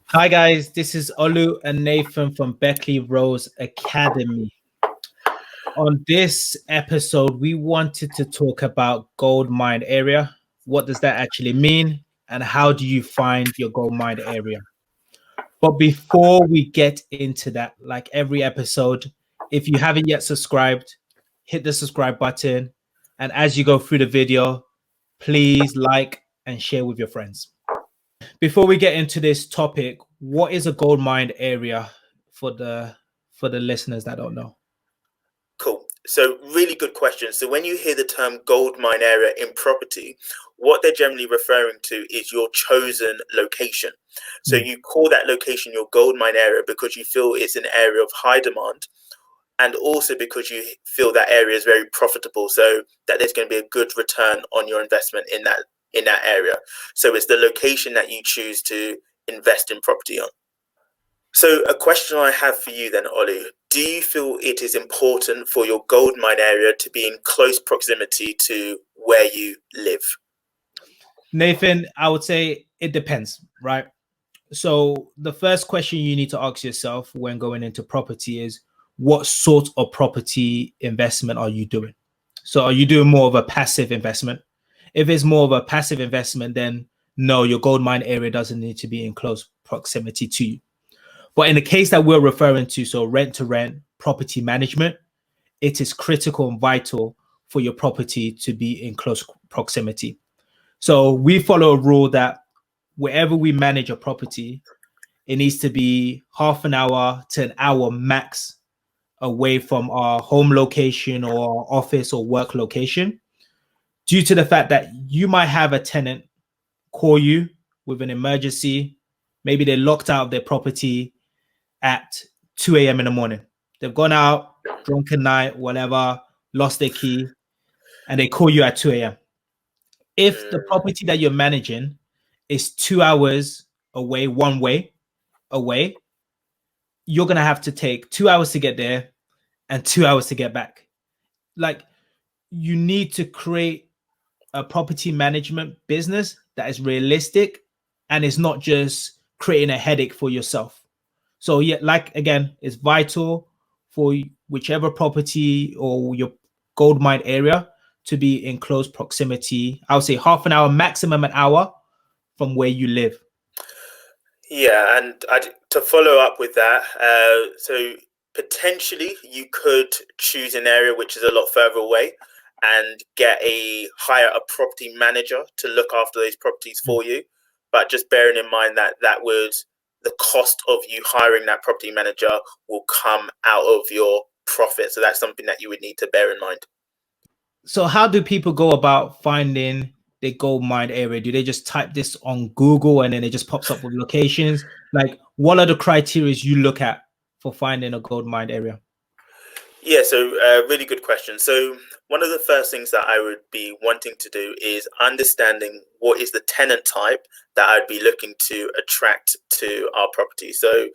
Hi guys, this is Olu and Nathan from Beckley Rose Academy. On this episode, we wanted to talk about gold mine area. What does that actually mean? And how do you find your gold mine area? But before we get into that, like every episode, if you haven't yet subscribed, hit the subscribe button. And as you go through the video, please like and share with your friends. Before we get into this topic, what is a gold mine area for the listeners that don't know? Cool. So really good question. So when you hear the term gold mine area in property, what they're generally referring to is your chosen location. So you call that location your gold mine area because you feel it's an area of high demand, and also because you feel that area is very profitable, so that there's going to be a good return on your investment in that area. So it's the location that you choose to invest in property on. So a question I have for you then, Olu, do you feel it is important for your gold mine area to be in close proximity to where you live? Nathan, I would say it depends, right? So the first question you need to ask yourself when going into property is what sort of property investment are you doing? So are you doing more of a passive investment? If it's more of a passive investment, then no, your gold mine area doesn't need to be in close proximity to you. But in the case that we're referring to, so rent to rent property management, it is critical and vital for your property to be in close proximity. So we follow a rule that wherever we manage a property, it needs to be half an hour to an hour max away from our home location or office or work location, due to the fact that you might have a tenant call you with an emergency. Maybe they're locked out of their property at 2 a.m. in the morning. They've gone out, drunken night, whatever, lost their key, and they call you at 2 a.m. If the property that you're managing is 2 hours away, one way away, you're going to have to take 2 hours to get there and 2 hours to get back. Like, you need to create a property management business that is realistic and is not just creating a headache for yourself. So yeah, like again, it's vital for whichever property or your gold mine area to be in close proximity. I would say half an hour, maximum an hour from where you live. Yeah, and to follow up with that, so potentially you could choose an area which is a lot further away and get a property manager to look after those properties for you. But just bearing in mind that the cost of you hiring that property manager will come out of your profit. So that's something that you would need to bear in mind. So how do people go about finding the gold mine area? Do they just type this on Google and then it just pops up with locations? Like, what are the criteria you look at for finding a gold mine area? Yeah, so really good question. So one of the first things that I would be wanting to do is understanding what is the tenant type that I'd be looking to attract to our property. So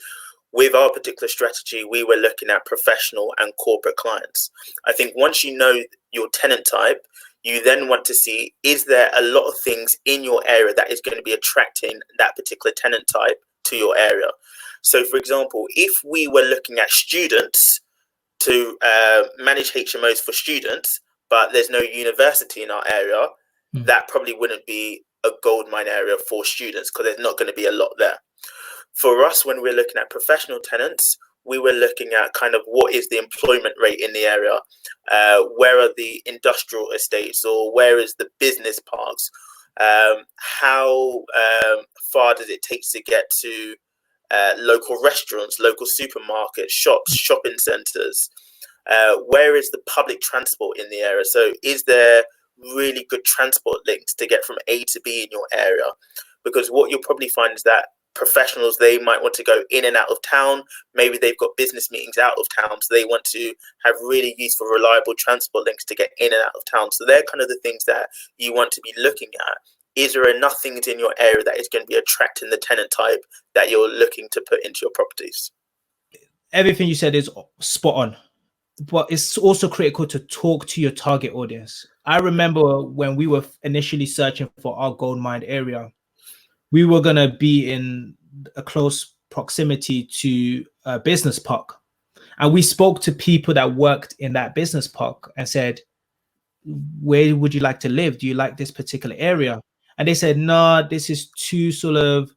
with our particular strategy, we were looking at professional and corporate clients. I think once you know your tenant type, you then want to see, is there a lot of things in your area that is going to be attracting that particular tenant type to your area? So for example, if we were looking at students to manage HMOs for students, but there's no university in our area, that probably wouldn't be a gold mine area for students because there's not going to be a lot there. For us, when we're looking at professional tenants, we were looking at kind of what is the employment rate in the area, where are the industrial estates, or where is the business parks, how far does it take to get to local restaurants, local supermarkets, shops, shopping centres, where is the public transport in the area? So is there really good transport links to get from A to B in your area? Because what you'll probably find is that professionals, they might want to go in and out of town. Maybe they've got business meetings out of town, so they want to have really useful, reliable transport links to get in and out of town. So they're kind of the things that you want to be looking at. Is there enough things in your area that is going to be attracting the tenant type that you're looking to put into your properties? Everything you said is spot on, but it's also critical to talk to your target audience. I remember when we were initially searching for our gold mine area, we were going to be in a close proximity to a business park. And we spoke to people that worked in that business park and said, where would you like to live? Do you like this particular area? And they said, no, this is too sort of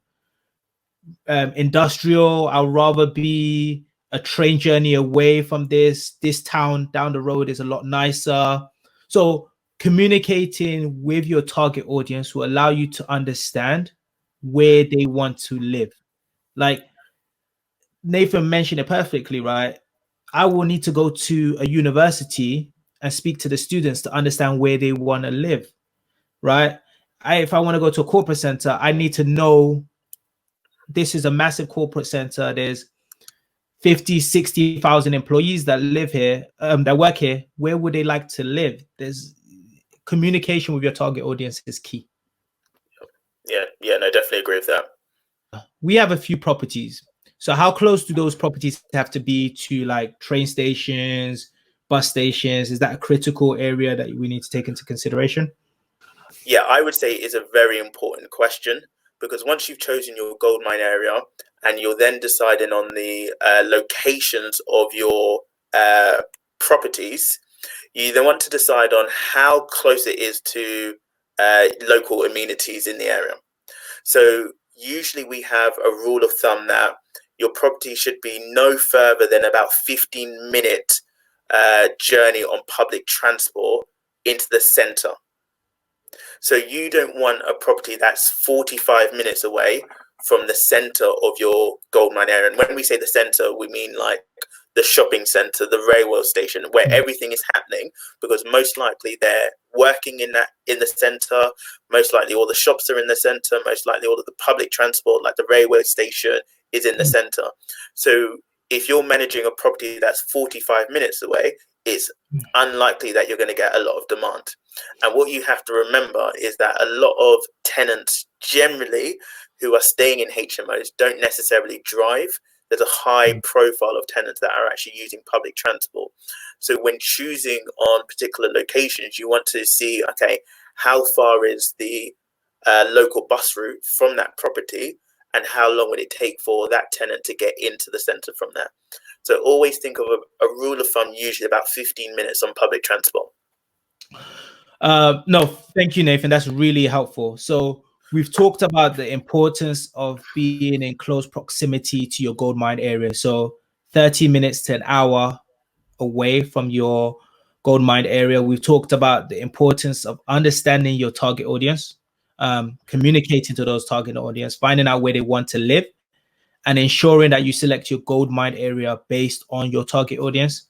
industrial. I'd rather be a train journey away from this. This town down the road is a lot nicer. So communicating with your target audience will allow you to understand where they want to live. Like Nathan mentioned it perfectly, right? I will need to go to a university and speak to the students to understand where they want to live, right? If I want to go to a corporate center, I need to know this is a massive corporate center. There's 50, 60,000 employees that live here, that work here. Where would they like to live? There's communication with your target audience is key. Yeah, no, definitely agree with that. We have a few properties. So how close do those properties have to be to like train stations, bus stations? Is that a critical area that we need to take into consideration? Yeah, I would say it is a very important question, because once you've chosen your goldmine area and you're then deciding on the locations of your properties, you then want to decide on how close it is to local amenities in the area. So usually we have a rule of thumb that your property should be no further than about 15-minute journey on public transport into the center. So you don't want a property that's 45 minutes away from the center of your goldmine area. And when we say the center, we mean like the shopping center, the railway station, where everything is happening, because most likely they're working in the center. Most likely all the shops are in the center. Most likely all of the public transport, like the railway station, is in the center. So if you're managing a property that's 45 minutes away, it's unlikely that you're going to get a lot of demand. And what you have to remember is that a lot of tenants generally who are staying in HMOs don't necessarily drive. There's a high profile of tenants that are actually using public transport. So when choosing on particular locations, you want to see, okay, how far is the local bus route from that property, and how long would it take for that tenant to get into the centre from there? So always think of a rule of thumb, usually about 15 minutes on public transport. No, thank you, Nathan. That's really helpful. So we've talked about the importance of being in close proximity to your goldmine area. So 30 minutes to an hour away from your goldmine area. We've talked about the importance of understanding your target audience, communicating to those target audience, finding out where they want to live, and ensuring that you select your goldmine area based on your target audience.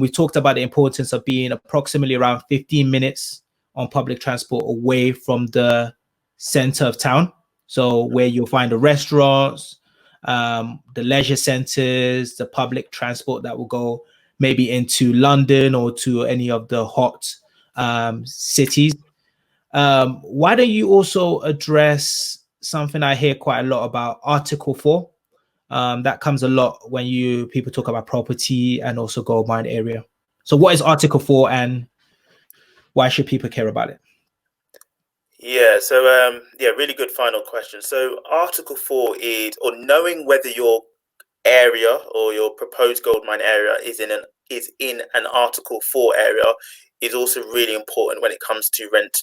We talked about the importance of being approximately around 15 minutes on public transport away from the center of town. So where you'll find the restaurants, the leisure centers, the public transport that will go maybe into London or to any of the hot cities. Why don't you also address something I hear quite a lot about, Article 4? That comes a lot when people talk about property and also goldmine area. So what is Article 4 and why should people care about it? Yeah, so really good final question. So Article 4 is, or knowing whether your area or your proposed goldmine area is in an Article 4 area, is also really important when it comes to rent.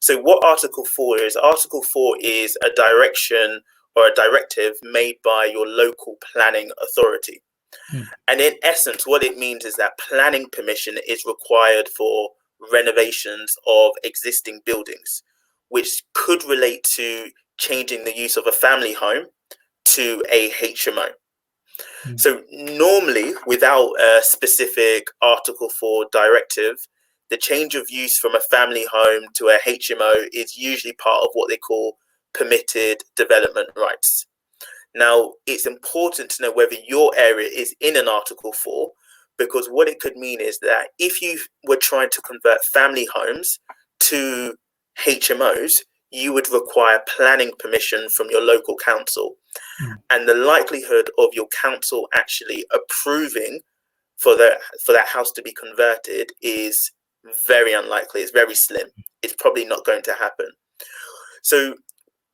So what Article 4 is? Article 4 is a direction or a directive made by your local planning authority. And in essence, what it means is that planning permission is required for renovations of existing buildings, which could relate to changing the use of a family home to a HMO. So normally, without a specific Article 4 directive, the change of use from a family home to a HMO is usually part of what they call permitted development rights. Now, it's important to know whether your area is in an Article 4, because what it could mean is that if you were trying to convert family homes to HMOs, you would require planning permission from your local council. And the likelihood of your council actually approving for that house to be converted is very unlikely. It's very slim. It's probably not going to happen. So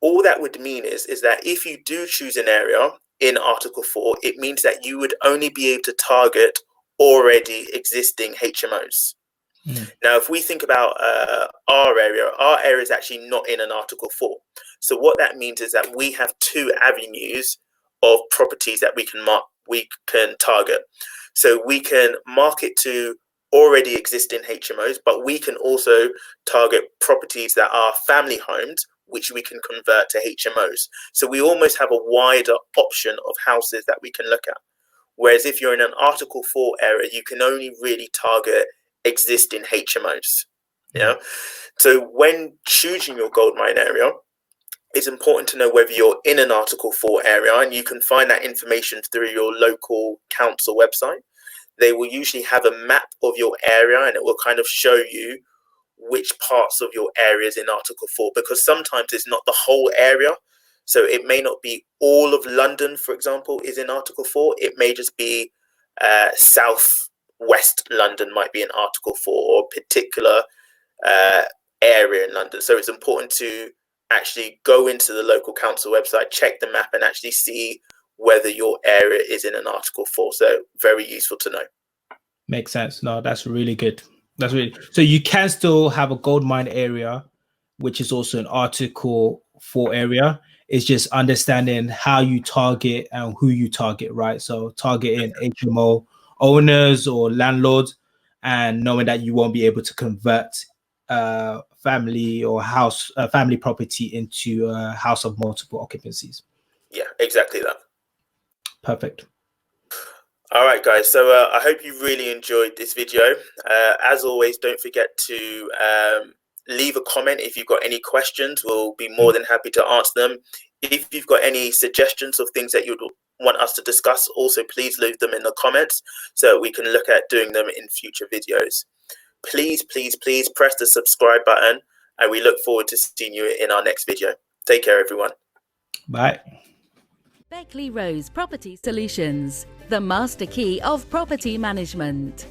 All that would mean is that if you do choose an area in Article 4, it means that you would only be able to target already existing HMOs. Now, if we think about our area is actually not in an Article 4. So what that means is that we have two avenues of properties that we can target. So we can market to already existing HMOs, but we can also target properties that are family homes, which we can convert to HMOs. So we almost have a wider option of houses that we can look at. Whereas if you're in an Article 4 area, you can only really target existing HMOs. Yeah. So when choosing your Goldmine area, it's important to know whether you're in an Article 4 area, and you can find that information through your local council website. They will usually have a map of your area, and it will kind of show you which parts of your area is in Article 4, because sometimes it's not the whole area. So it may not be all of London, for example, is in Article 4. It may just be South West London might be in Article 4, or a particular area in London. So it's important to actually go into the local council website, check the map, and actually see whether your area is in an Article 4. So very useful to know. Makes sense. No, that's really good. That's really, so you can still have a Goldmine area, which is also an Article 4 area. It's just understanding how you target and who you target, right? So targeting HMO owners or landlords, and knowing that you won't be able to convert family or family property into a house of multiple occupancies. Yeah, exactly that. Perfect. All right, guys. So I hope you really enjoyed this video. As always, don't forget to leave a comment if you've got any questions. We'll be more than happy to answer them. If you've got any suggestions of things that you'd want us to discuss, also please leave them in the comments so we can look at doing them in future videos. Please, please, please press the subscribe button, and we look forward to seeing you in our next video. Take care, everyone. Bye. Beckley Rose Property Solutions, the master key of property management.